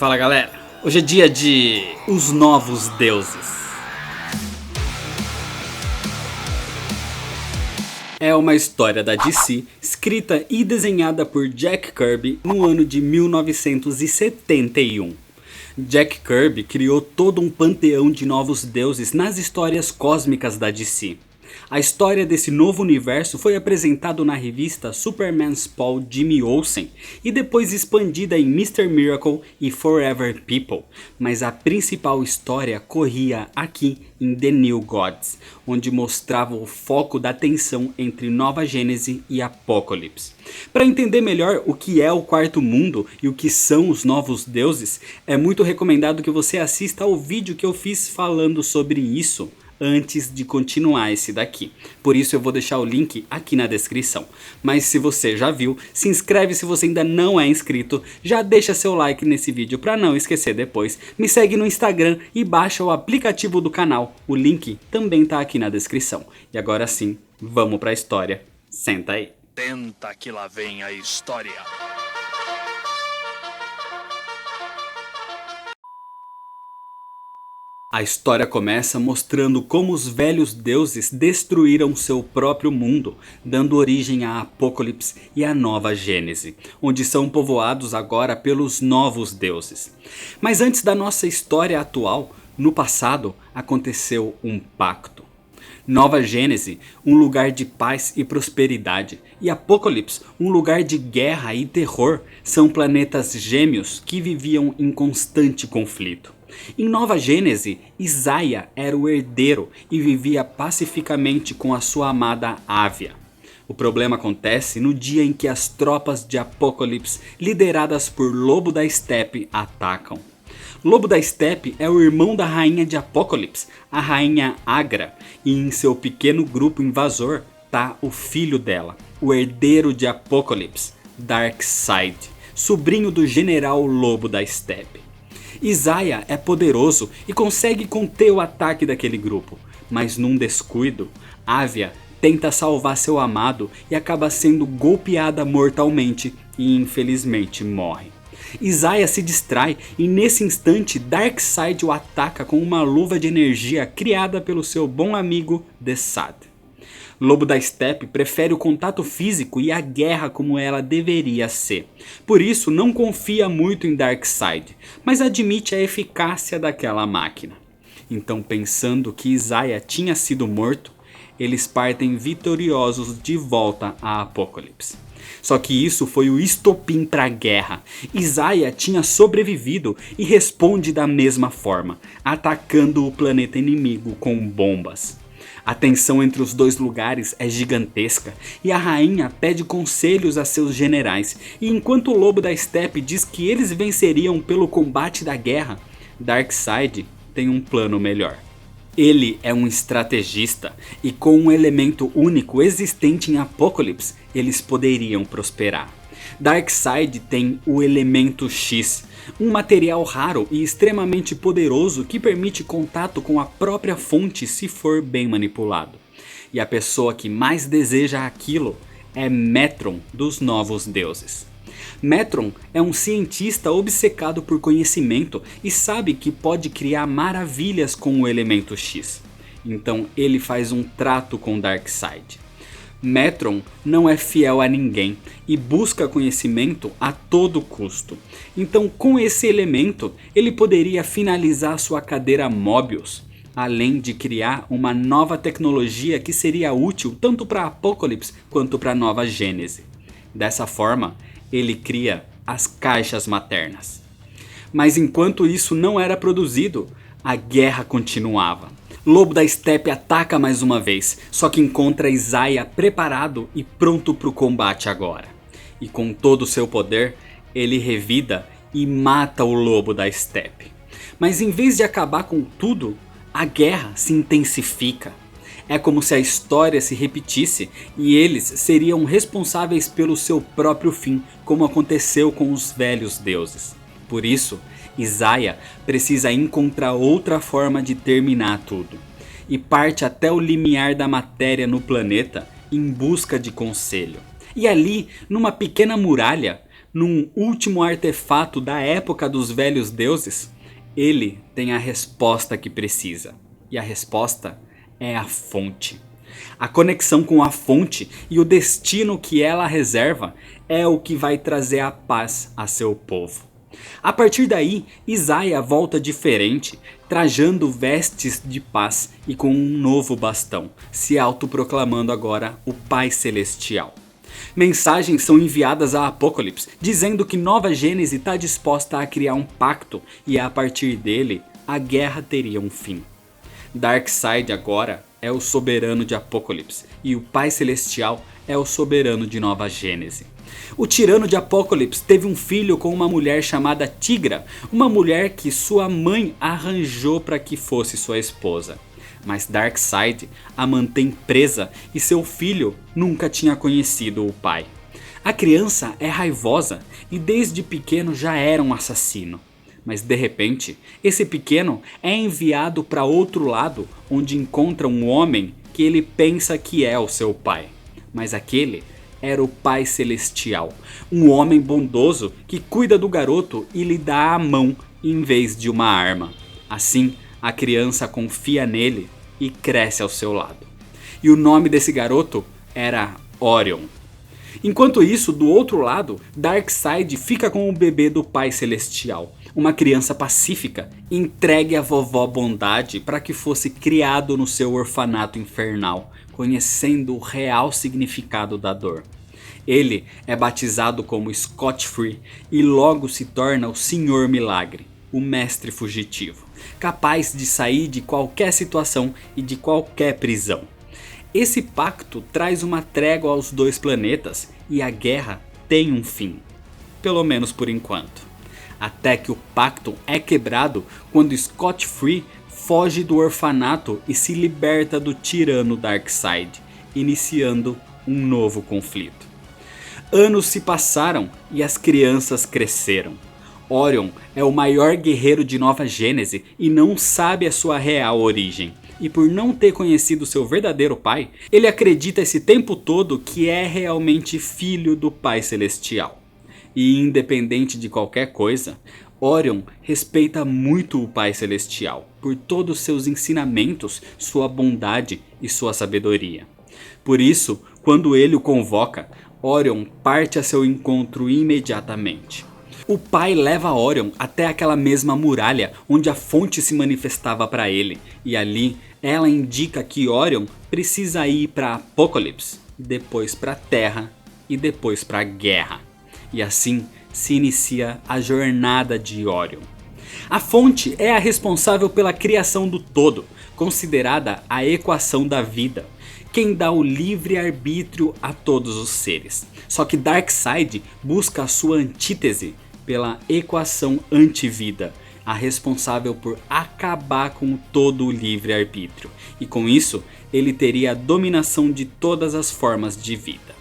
Fala galera, hoje é dia de Os Novos Deuses. É uma história da DC, escrita e desenhada por Jack Kirby no ano de 1971. Jack Kirby criou todo um panteão de novos deuses nas histórias cósmicas da DC. A história desse novo universo foi apresentada na revista Superman's Paul Jimmy Olsen e depois expandida em Mr. Miracle e Forever People, mas a principal história corria aqui em The New Gods, onde mostrava o foco da tensão entre Nova Gênese e Apocalipse. Para entender melhor o que é o Quarto Mundo e o que são os novos deuses, é muito recomendado que você assista ao vídeo que eu fiz falando sobre isso antes de continuar esse daqui. Por isso eu vou deixar o link aqui na descrição. Mas se você já viu, se inscreve se você ainda não é inscrito, já deixa seu like nesse vídeo para não esquecer depois. Me segue no Instagram e baixa o aplicativo do canal. O link também tá aqui na descrição. E agora sim, vamos pra história. Senta aí. Senta que lá vem a história. A história começa mostrando como os velhos deuses destruíram seu próprio mundo, dando origem a Apocalipse e a Nova Gênese, onde são povoados agora pelos novos deuses. Mas antes da nossa história atual, no passado aconteceu um pacto. Nova Gênese, um lugar de paz e prosperidade, e Apocalipse, um lugar de guerra e terror, são planetas gêmeos que viviam em constante conflito. Em Nova Gênese, Isaiah era o herdeiro e vivia pacificamente com a sua amada Ávia. O problema acontece no dia em que as tropas de Apocalipse, lideradas por Lobo da Estepe, atacam. Lobo da Estepe é o irmão da rainha de Apocalipse, a rainha Agra, e em seu pequeno grupo invasor tá o filho dela, o herdeiro de Apocalipse, Darkseid, sobrinho do general Lobo da Estepe. Isaiah é poderoso e consegue conter o ataque daquele grupo, mas num descuido, Ávia tenta salvar seu amado e acaba sendo golpeada mortalmente e infelizmente morre. Isaiah se distrai e nesse instante Darkseid o ataca com uma luva de energia criada pelo seu bom amigo Desaad. Lobo da Estepe prefere o contato físico e a guerra como ela deveria ser. Por isso não confia muito em Darkseid, mas admite a eficácia daquela máquina. Então, pensando que Isaiah tinha sido morto, eles partem vitoriosos de volta a Apocalipse. Só que isso foi o estopim para a guerra. Isaiah tinha sobrevivido e responde da mesma forma, atacando o planeta inimigo com bombas. A tensão entre os dois lugares é gigantesca e a rainha pede conselhos a seus generais, e enquanto o Lobo da Estepe diz que eles venceriam pelo combate da guerra, Darkseid tem um plano melhor. Ele é um estrategista e com um elemento único existente em Apocalipse, eles poderiam prosperar. Darkseid tem o elemento X, um material raro e extremamente poderoso que permite contato com a própria fonte se for bem manipulado. E a pessoa que mais deseja aquilo é Metron dos Novos Deuses. Metron é um cientista obcecado por conhecimento e sabe que pode criar maravilhas com o elemento X. Então ele faz um trato com Darkseid. Metron não é fiel a ninguém e busca conhecimento a todo custo. Então, com esse elemento, ele poderia finalizar sua cadeira Mobius, além de criar uma nova tecnologia que seria útil tanto para Apocalipse quanto para Nova Gênese. Dessa forma, ele cria as caixas maternas. Mas enquanto isso não era produzido, a guerra continuava. Lobo da Estepe ataca mais uma vez, só que encontra Isaiah preparado e pronto para o combate agora. E com todo o seu poder, ele revida e mata o Lobo da Estepe. Mas em vez de acabar com tudo, a guerra se intensifica. É como se a história se repetisse e eles seriam responsáveis pelo seu próprio fim, como aconteceu com os velhos deuses. Por isso, Isaiah precisa encontrar outra forma de terminar tudo, e parte até o limiar da matéria no planeta em busca de conselho. E ali, numa pequena muralha, num último artefato da época dos velhos deuses, ele tem a resposta que precisa. E a resposta é a fonte. A conexão com a fonte e o destino que ela reserva é o que vai trazer a paz a seu povo. A partir daí, Isaia volta diferente, trajando vestes de paz e com um novo bastão, se autoproclamando agora o Pai Celestial. Mensagens são enviadas a Apocalipse, dizendo que Nova Gênese está disposta a criar um pacto e a partir dele, a guerra teria um fim. Darkseid agora é o soberano de Apocalipse e o Pai Celestial é o soberano de Nova Gênese. O tirano de Apocalipse teve um filho com uma mulher chamada Tigra, uma mulher que sua mãe arranjou para que fosse sua esposa. Mas Darkseid a mantém presa e seu filho nunca tinha conhecido o pai. A criança é raivosa e desde pequeno já era um assassino. Mas de repente, esse pequeno é enviado para outro lado, onde encontra um homem que ele pensa que é o seu pai. Mas aquele era o Pai Celestial, um homem bondoso que cuida do garoto e lhe dá a mão em vez de uma arma. Assim, a criança confia nele e cresce ao seu lado. E o nome desse garoto era Orion. Enquanto isso, do outro lado, Darkseid fica com o bebê do Pai Celestial, uma criança pacífica, entregue à vovó Bondade para que fosse criado no seu orfanato infernal, conhecendo o real significado da dor. Ele é batizado como Scott Free e logo se torna o Senhor Milagre, o mestre fugitivo, capaz de sair de qualquer situação e de qualquer prisão. Esse pacto traz uma trégua aos dois planetas e a guerra tem um fim, pelo menos por enquanto. Até que o pacto é quebrado quando Scott Free foge do orfanato e se liberta do tirano Darkseid, iniciando um novo conflito. Anos se passaram e as crianças cresceram. Orion é o maior guerreiro de Nova Gênese e não sabe a sua real origem. E por não ter conhecido seu verdadeiro pai, ele acredita esse tempo todo que é realmente filho do Pai Celestial. E independente de qualquer coisa, Orion respeita muito o Pai Celestial por todos seus ensinamentos, sua bondade e sua sabedoria. Por isso, quando ele o convoca, Orion parte a seu encontro imediatamente. O pai leva Orion até aquela mesma muralha onde a fonte se manifestava para ele, e ali ela indica que Orion precisa ir para Apocalipse, depois para a Terra e depois para a Guerra. E assim se inicia a jornada de Orion. A fonte é a responsável pela criação do todo, considerada a equação da vida, quem dá o livre-arbítrio a todos os seres. Só que Darkseid busca a sua antítese pela equação antivida, a responsável por acabar com todo o livre-arbítrio, e com isso ele teria a dominação de todas as formas de vida.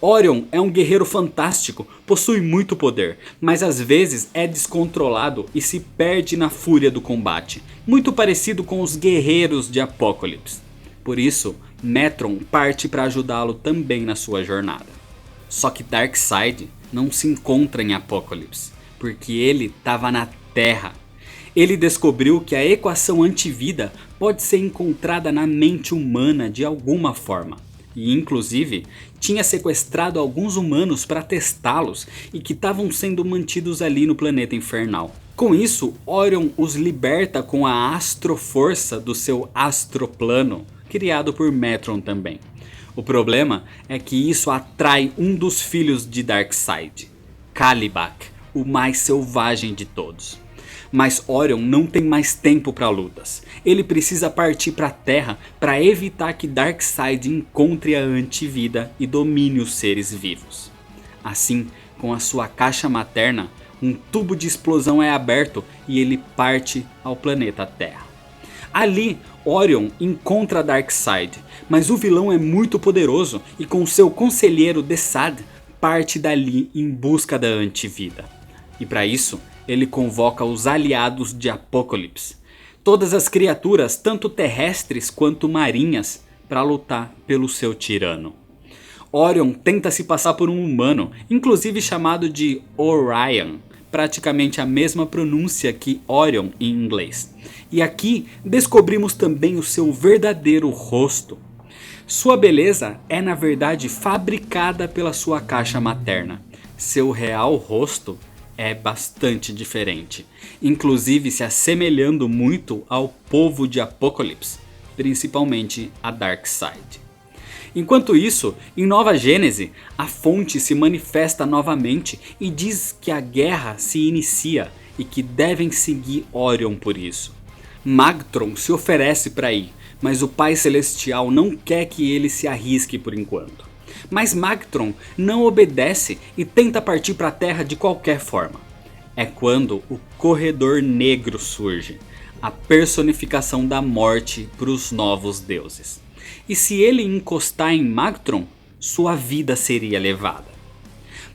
Orion é um guerreiro fantástico, possui muito poder, mas às vezes é descontrolado e se perde na fúria do combate, muito parecido com os guerreiros de Apocalipse. Por isso, Metron parte para ajudá-lo também na sua jornada. Só que Darkseid não se encontra em Apocalipse, porque ele estava na Terra. Ele descobriu que a equação antivida pode ser encontrada na mente humana de alguma forma. E inclusive tinha sequestrado alguns humanos para testá-los e que estavam sendo mantidos ali no planeta infernal. Com isso, Orion os liberta com a astroforça do seu astroplano, criado por Metron também. O problema é que isso atrai um dos filhos de Darkseid, Kalibak, o mais selvagem de todos. Mas Orion não tem mais tempo para lutas. Ele precisa partir para a Terra para evitar que Darkseid encontre a antivida e domine os seres vivos. Assim, com a sua caixa materna, um tubo de explosão é aberto e ele parte ao planeta Terra. Ali, Orion encontra Darkseid, mas o vilão é muito poderoso e com seu conselheiro Desad parte dali em busca da antivida. E para isso, ele convoca os aliados de Apocalipse, todas as criaturas, tanto terrestres quanto marinhas, para lutar pelo seu tirano. Orion tenta se passar por um humano, inclusive chamado de Orion, praticamente a mesma pronúncia que Orion em inglês. E aqui descobrimos também o seu verdadeiro rosto. Sua beleza é na verdade fabricada pela sua caixa materna. Seu real rosto é bastante diferente, inclusive se assemelhando muito ao povo de Apocalipse, principalmente a Darkseid. Enquanto isso, em Nova Gênese, a fonte se manifesta novamente e diz que a guerra se inicia e que devem seguir Orion por isso. Magtron se oferece para ir, mas o Pai Celestial não quer que ele se arrisque por enquanto. Mas Magtron não obedece e tenta partir para a Terra de qualquer forma. É quando o Corredor Negro surge, a personificação da morte para os novos deuses. E se ele encostar em Magtron, sua vida seria levada.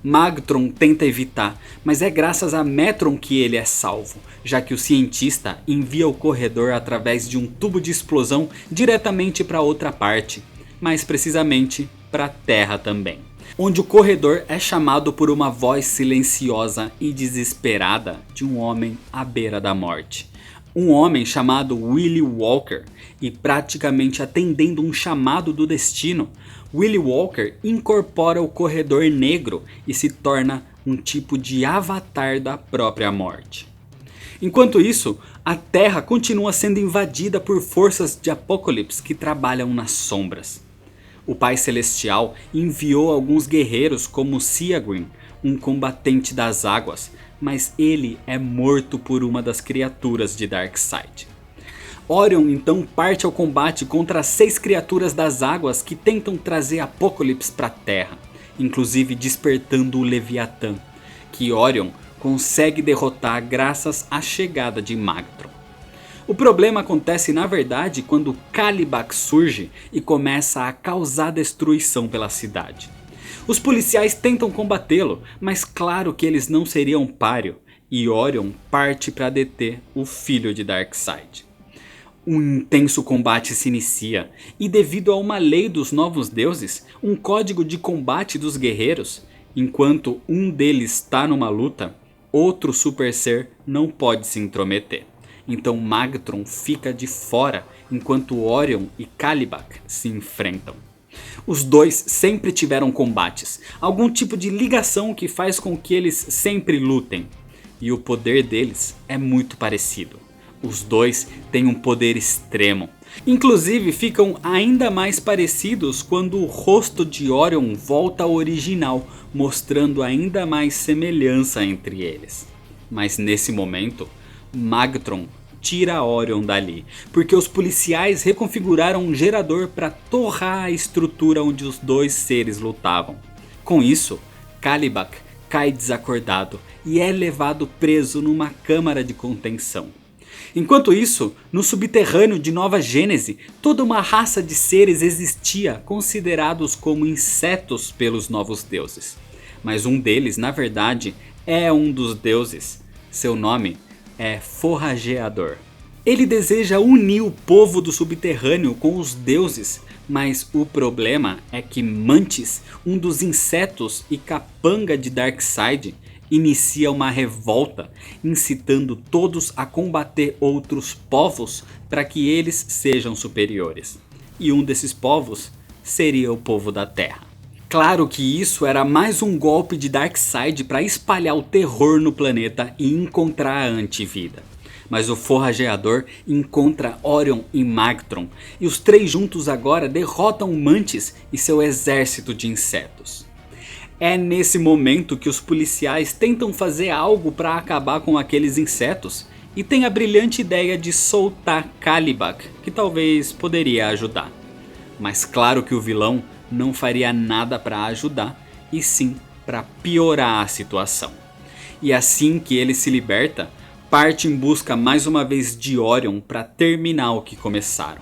Magtron tenta evitar, mas é graças a Metron que ele é salvo, já que o cientista envia o corredor através de um tubo de explosão diretamente para outra parte, mais precisamente para a Terra também, onde o corredor é chamado por uma voz silenciosa e desesperada de um homem à beira da morte. Um homem chamado Willie Walker, e praticamente atendendo um chamado do destino, Willie Walker incorpora o Corredor Negro e se torna um tipo de avatar da própria morte. Enquanto isso, a Terra continua sendo invadida por forças de Apocalipse que trabalham nas sombras. O Pai Celestial enviou alguns guerreiros como Siagrin, um combatente das águas, mas ele é morto por uma das criaturas de Darkseid. Orion então parte ao combate contra as 6 criaturas das águas que tentam trazer Apocalipse para a Terra, inclusive despertando o Leviatã, que Orion consegue derrotar graças à chegada de Magtron. O problema acontece na verdade quando Kalibak surge e começa a causar destruição pela cidade. Os policiais tentam combatê-lo, mas claro que eles não seriam páreo, e Orion parte para deter o filho de Darkseid. Um intenso combate se inicia, e devido a uma lei dos novos deuses, um código de combate dos guerreiros, enquanto um deles está numa luta, outro super ser não pode se intrometer. Então Magtron fica de fora enquanto Orion e Kalibak se enfrentam. Os dois sempre tiveram combates, algum tipo de ligação que faz com que eles sempre lutem. E o poder deles é muito parecido. Os dois têm um poder extremo. Inclusive ficam ainda mais parecidos quando o rosto de Orion volta ao original, mostrando ainda mais semelhança entre eles. Mas nesse momento, Magtron tira Orion dali, porque os policiais reconfiguraram um gerador para torrar a estrutura onde os dois seres lutavam. Com isso, Kalibak cai desacordado e é levado preso numa câmara de contenção. Enquanto isso, no subterrâneo de Nova Gênese, toda uma raça de seres existia, considerados como insetos pelos novos deuses. Mas um deles, na verdade, é um dos deuses. Seu nome é Forrageador. Ele deseja unir o povo do subterrâneo com os deuses, mas o problema é que Mantis, um dos insetos e capanga de Darkseid, inicia uma revolta, incitando todos a combater outros povos para que eles sejam superiores. E um desses povos seria o povo da Terra. Claro que isso era mais um golpe de Darkseid para espalhar o terror no planeta e encontrar a antivida. Mas o Forrageador encontra Orion e Magtron, e os três juntos agora derrotam Mantis e seu exército de insetos. É nesse momento que os policiais tentam fazer algo para acabar com aqueles insetos, e tem a brilhante ideia de soltar Kalibak, que talvez poderia ajudar. Mas claro que o vilão não faria nada para ajudar, e sim para piorar a situação. E assim que ele se liberta, parte em busca mais uma vez de Orion para terminar o que começaram.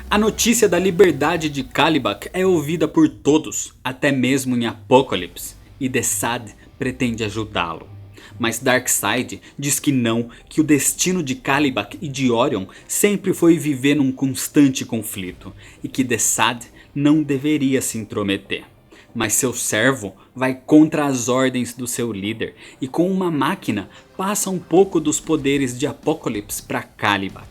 A notícia da liberdade de Kalibak é ouvida por todos, até mesmo em Apocalipse, e Desaad pretende ajudá-lo. Mas Darkseid diz que não, que o destino de Kalibak e de Orion sempre foi viver num constante conflito, e que Desaad não deveria se intrometer. Mas seu servo vai contra as ordens do seu líder e com uma máquina passa um pouco dos poderes de Apocalypse para Kalibak.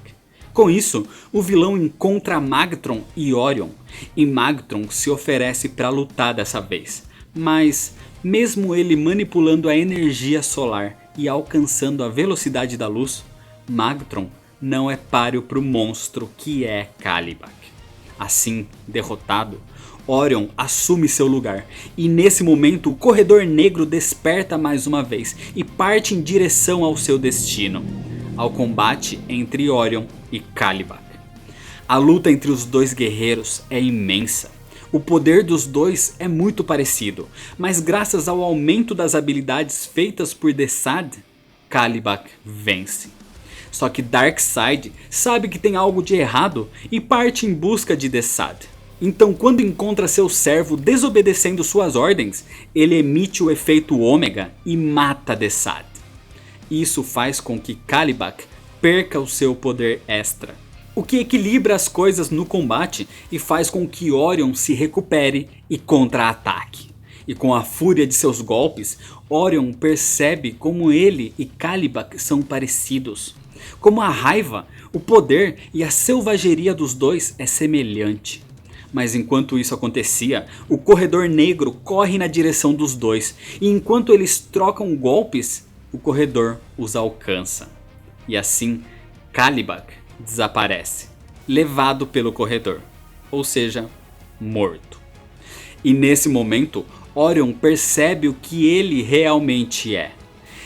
Com isso, o vilão encontra Magtron e Orion, e Magtron se oferece para lutar dessa vez. Mas, mesmo ele manipulando a energia solar e alcançando a velocidade da luz, Magtron não é páreo para o monstro que é Kalibak. Assim, derrotado, Orion assume seu lugar, e nesse momento o Corredor Negro desperta mais uma vez e parte em direção ao seu destino, ao combate entre Orion e Kalibak. A luta entre os dois guerreiros é imensa. O poder dos dois é muito parecido, mas graças ao aumento das habilidades feitas por Desad, Kalibak vence. Só que Darkseid sabe que tem algo de errado e parte em busca de Desad. Então, quando encontra seu servo desobedecendo suas ordens, ele emite o efeito ômega e mata Desad. Isso faz com que Kalibak perca o seu poder extra, o que equilibra as coisas no combate e faz com que Orion se recupere e contra-ataque. E com a fúria de seus golpes, Orion percebe como ele e Kalibak são parecidos. Como a raiva, o poder e a selvageria dos dois é semelhante. Mas enquanto isso acontecia, o Corredor Negro corre na direção dos dois, e enquanto eles trocam golpes, o Corredor os alcança. E assim, Kalibak desaparece, levado pelo Corredor, ou seja, morto. E nesse momento, Orion percebe o que ele realmente é.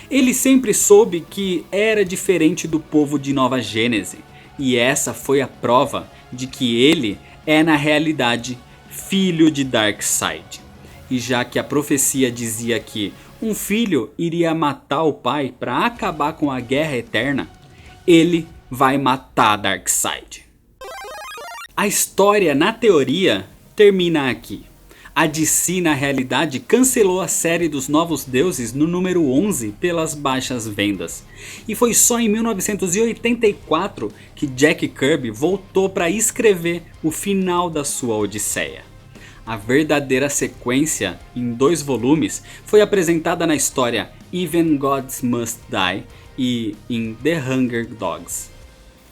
Ele sempre soube que era diferente do povo de Nova Gênese, e essa foi a prova de que ele é na realidade filho de Darkseid. E já que a profecia dizia que um filho iria matar o pai para acabar com a Guerra Eterna, ele vai matar Darkseid. A história, na teoria, termina aqui. A DC, na realidade, cancelou a série dos Novos Deuses no número 11 pelas baixas vendas. E foi só em 1984 que Jack Kirby voltou para escrever o final da sua Odisseia. A verdadeira sequência, em 2 volumes, foi apresentada na história Even Gods Must Die e em The Hunger Dogs.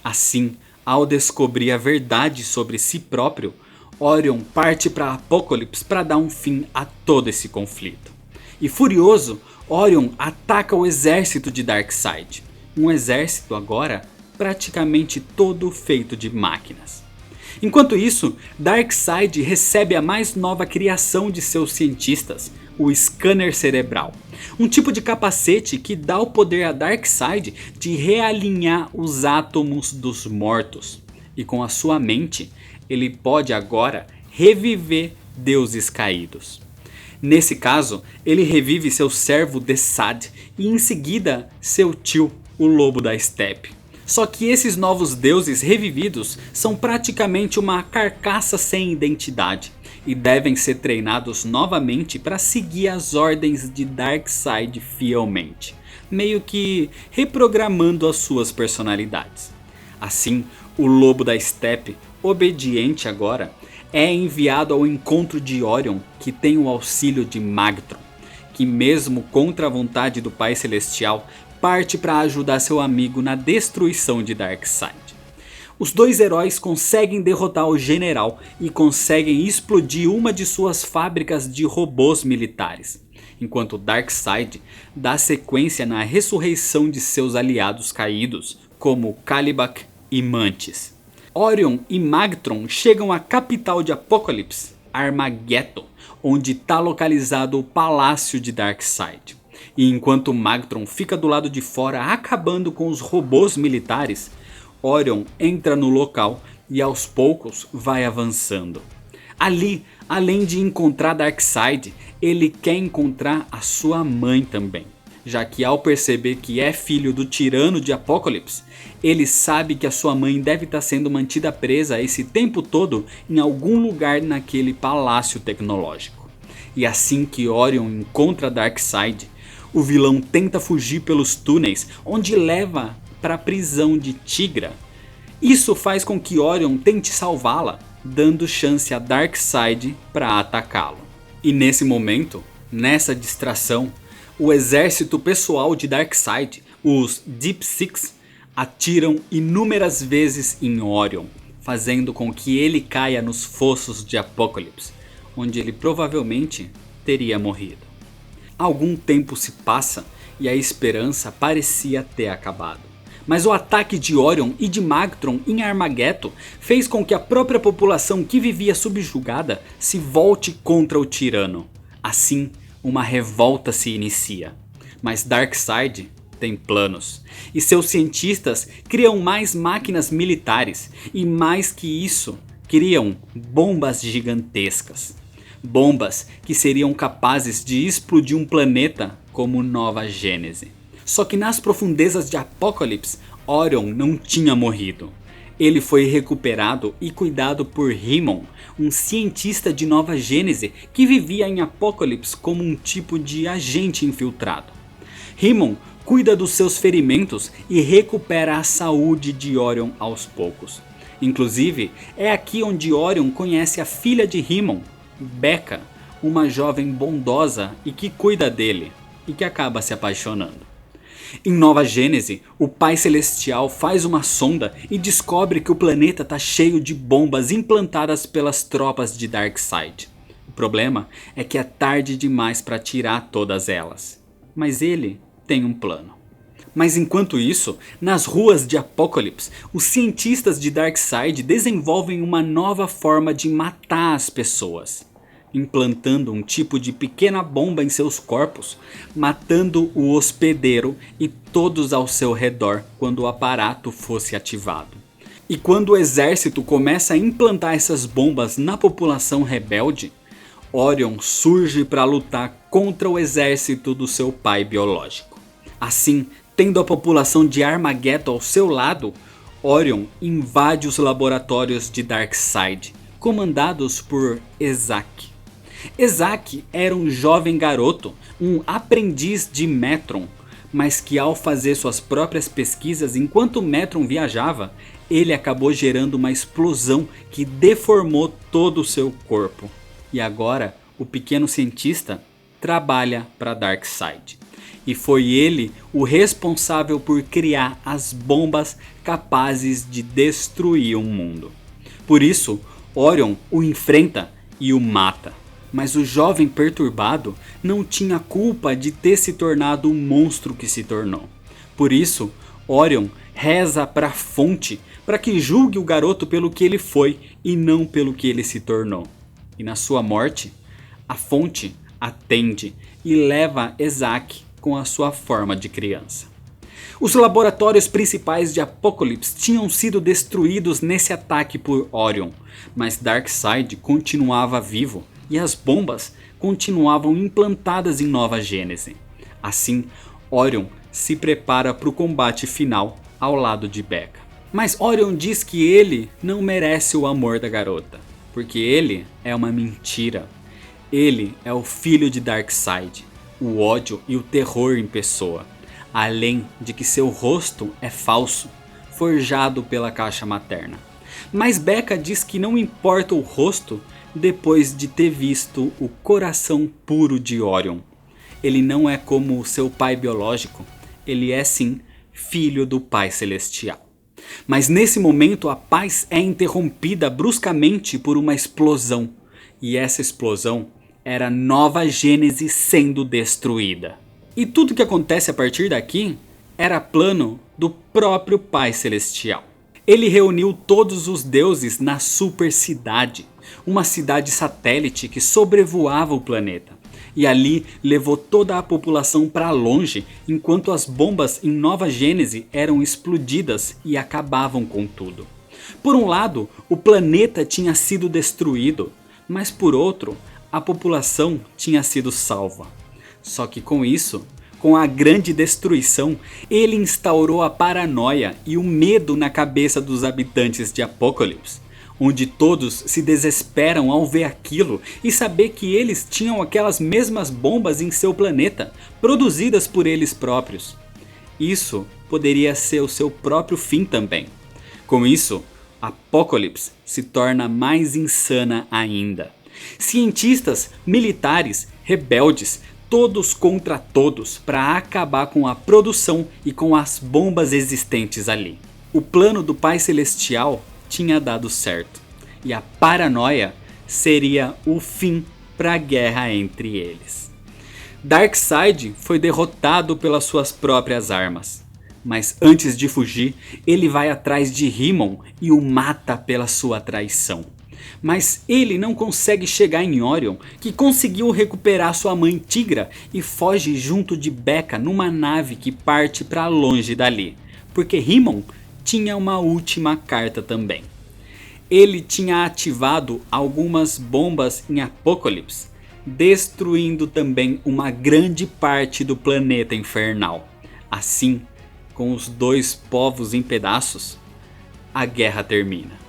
Assim, ao descobrir a verdade sobre si próprio, Orion parte para Apocalypse para dar um fim a todo esse conflito. E furioso, Orion ataca o exército de Darkseid. Um exército agora praticamente todo feito de máquinas. Enquanto isso, Darkseid recebe a mais nova criação de seus cientistas, o Scanner Cerebral. Um tipo de capacete que dá o poder a Darkseid de realinhar os átomos dos mortos. E com a sua mente, ele pode agora reviver deuses caídos. Nesse caso, ele revive seu servo Desad e em seguida seu tio, o Lobo da Estepe. Só que esses novos deuses revividos são praticamente uma carcaça sem identidade e devem ser treinados novamente para seguir as ordens de Darkseid fielmente, meio que reprogramando as suas personalidades. Assim, o Lobo da Estepe, obediente agora, é enviado ao encontro de Orion, que tem o auxílio de Magtron, que mesmo contra a vontade do Pai Celestial, parte para ajudar seu amigo na destruição de Darkseid. Os dois heróis conseguem derrotar o general e conseguem explodir uma de suas fábricas de robôs militares, enquanto Darkseid dá sequência na ressurreição de seus aliados caídos, como Kalibak e Mantis. Orion e Magtron chegam à capital de Apocalypse, Armageddon, onde está localizado o palácio de Darkseid. E enquanto Magtron fica do lado de fora acabando com os robôs militares, Orion entra no local e aos poucos vai avançando. Ali, além de encontrar Darkseid, ele quer encontrar a sua mãe também, já que ao perceber que é filho do tirano de Apocalypse, ele sabe que a sua mãe deve estar sendo mantida presa esse tempo todo em algum lugar naquele palácio tecnológico. E assim que Orion encontra Darkseid, o vilão tenta fugir pelos túneis, onde leva para a prisão de Tigra. Isso faz com que Orion tente salvá-la, dando chance a Darkseid para atacá-lo. E nesse momento, nessa distração, o exército pessoal de Darkseid, os Deep Six, atiram inúmeras vezes em Orion, fazendo com que ele caia nos fossos de Apokolips, onde ele provavelmente teria morrido. Algum tempo se passa e a esperança parecia ter acabado. Mas o ataque de Orion e de Magtron em Armageddon fez com que a própria população que vivia subjugada se volte contra o tirano. Assim, uma revolta se inicia. Mas Darkseid tem planos, e seus cientistas criam mais máquinas militares, e mais que isso, criam bombas gigantescas. Bombas que seriam capazes de explodir um planeta como Nova Gênese. Só que nas profundezas de Apokolips, Orion não tinha morrido. Ele foi recuperado e cuidado por Himon, um cientista de Nova Gênese que vivia em Apokolips como um tipo de agente infiltrado. Himon cuida dos seus ferimentos e recupera a saúde de Orion aos poucos. Inclusive, é aqui onde Orion conhece a filha de Himon, Becca, uma jovem bondosa e que cuida dele, e que acaba se apaixonando. Em Nova Gênese, o Pai Celestial faz uma sonda e descobre que o planeta está cheio de bombas implantadas pelas tropas de Darkseid. O problema é que é tarde demais para tirar todas elas. Mas ele tem um plano. Mas enquanto isso, nas ruas de Apokolips, os cientistas de Darkseid desenvolvem uma nova forma de matar as pessoas, implantando um tipo de pequena bomba em seus corpos, matando o hospedeiro e todos ao seu redor quando o aparato fosse ativado. E quando o exército começa a implantar essas bombas na população rebelde, Orion surge para lutar contra o exército do seu pai biológico. Assim, tendo a população de Armageddon ao seu lado, Orion invade os laboratórios de Darkseid, comandados por Ezak. Ezak era um jovem garoto, um aprendiz de Metron, mas que ao fazer suas próprias pesquisas enquanto Metron viajava, ele acabou gerando uma explosão que deformou todo o seu corpo. E agora, o pequeno cientista trabalha para Darkseid. E foi ele o responsável por criar as bombas capazes de destruir o mundo. Por isso, Orion o enfrenta e o mata. Mas o jovem perturbado não tinha culpa de ter se tornado o monstro que se tornou. Por isso, Orion reza para a fonte para que julgue o garoto pelo que ele foi e não pelo que ele se tornou. E na sua morte, a fonte atende e leva Ezak com a sua forma de criança. Os laboratórios principais de Apokolips tinham sido destruídos nesse ataque por Orion, mas Darkseid continuava vivo e as bombas continuavam implantadas em Nova Gênese. Assim, Orion se prepara para o combate final ao lado de Becca. Mas Orion diz que ele não merece o amor da garota, porque ele é uma mentira. Ele é o filho de Darkseid, o ódio e o terror em pessoa, além de que seu rosto é falso, forjado pela caixa materna. Mas Becca diz que não importa o rosto depois de ter visto o coração puro de Orion. Ele não é como seu pai biológico, ele é sim filho do Pai Celestial. Mas nesse momento a paz é interrompida bruscamente por uma explosão. E essa explosão era Nova Gênese sendo destruída. E tudo que acontece a partir daqui era plano do próprio Pai Celestial. Ele reuniu todos os deuses na Super Cidade, uma cidade satélite que sobrevoava o planeta. E ali levou toda a população para longe, enquanto as bombas em Nova Gênese eram explodidas e acabavam com tudo. Por um lado, o planeta tinha sido destruído, mas por outro, a população tinha sido salva. Só que com isso, com a grande destruição, ele instaurou a paranoia e o medo na cabeça dos habitantes de Apokolips, onde todos se desesperam ao ver aquilo e saber que eles tinham aquelas mesmas bombas em seu planeta, produzidas por eles próprios. Isso poderia ser o seu próprio fim também. Com isso, Apokolips se torna mais insana ainda. Cientistas, militares, rebeldes, todos contra todos para acabar com a produção e com as bombas existentes ali. O plano do Pai Celestial tinha dado certo e a paranoia seria o fim para a guerra entre eles. Darkseid foi derrotado pelas suas próprias armas, mas antes de fugir ele vai atrás de Rimmon e o mata pela sua traição. Mas ele não consegue chegar em Orion, que conseguiu recuperar sua mãe Tigra, e foge junto de Becca numa nave que parte para longe dali, porque Rimmon tinha uma última carta também. Ele tinha ativado algumas bombas em Apokolips, destruindo também uma grande parte do planeta infernal. Assim, com os dois povos em pedaços, a guerra termina.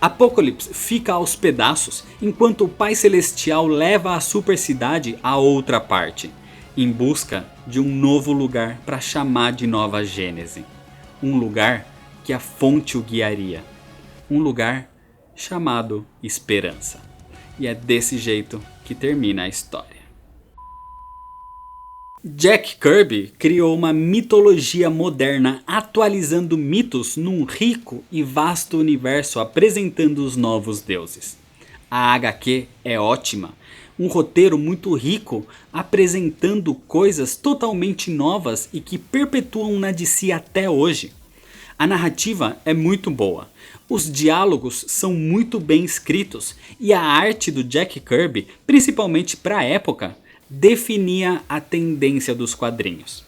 Apokolips fica aos pedaços enquanto o Pai Celestial leva a super cidade a outra parte, em busca de um novo lugar para chamar de Nova Gênese. Um lugar que a fonte o guiaria. Um lugar chamado Esperança. E é desse jeito que termina a história. Jack Kirby criou uma mitologia moderna atualizando mitos num rico e vasto universo apresentando os novos deuses. A HQ é ótima, um roteiro muito rico apresentando coisas totalmente novas e que perpetuam na DC até hoje. A narrativa é muito boa, os diálogos são muito bem escritos e a arte do Jack Kirby, principalmente para a época, definia a tendência dos quadrinhos.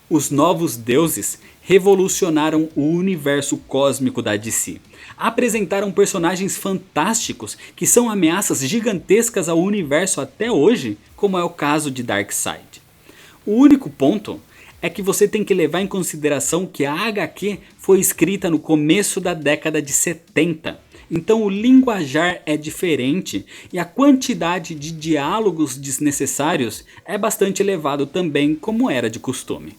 Os novos deuses revolucionaram o universo cósmico da DC. Apresentaram personagens fantásticos que são ameaças gigantescas ao universo até hoje, como é o caso de Darkseid. O único ponto é que você tem que levar em consideração que a HQ foi escrita no começo da década de 70. Então o linguajar é diferente e a quantidade de diálogos desnecessários é bastante elevado também, como era de costume.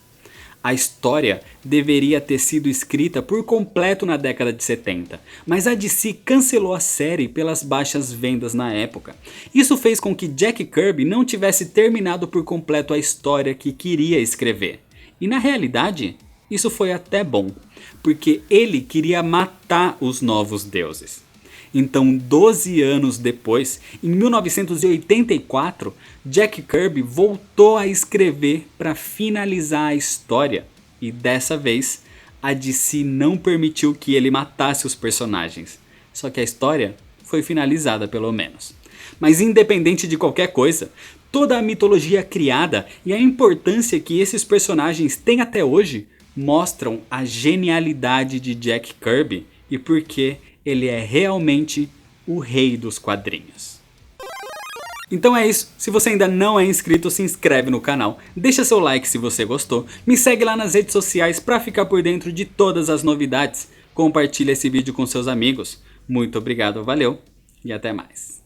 A história deveria ter sido escrita por completo na década de 70, mas a DC cancelou a série pelas baixas vendas na época. Isso fez com que Jack Kirby não tivesse terminado por completo a história que queria escrever. E na realidade, isso foi até bom, porque ele queria matar os novos deuses. Então 12 anos depois, em 1984, Jack Kirby voltou a escrever para finalizar a história. E dessa vez, a DC não permitiu que ele matasse os personagens. Só que a história foi finalizada pelo menos. Mas independente de qualquer coisa, toda a mitologia criada e a importância que esses personagens têm até hoje mostram a genialidade de Jack Kirby e por que ele é realmente o rei dos quadrinhos. Então é isso, se você ainda não é inscrito, se inscreve no canal, deixa seu like se você gostou, me segue lá nas redes sociais para ficar por dentro de todas as novidades, compartilha esse vídeo com seus amigos. Muito obrigado, valeu e até mais.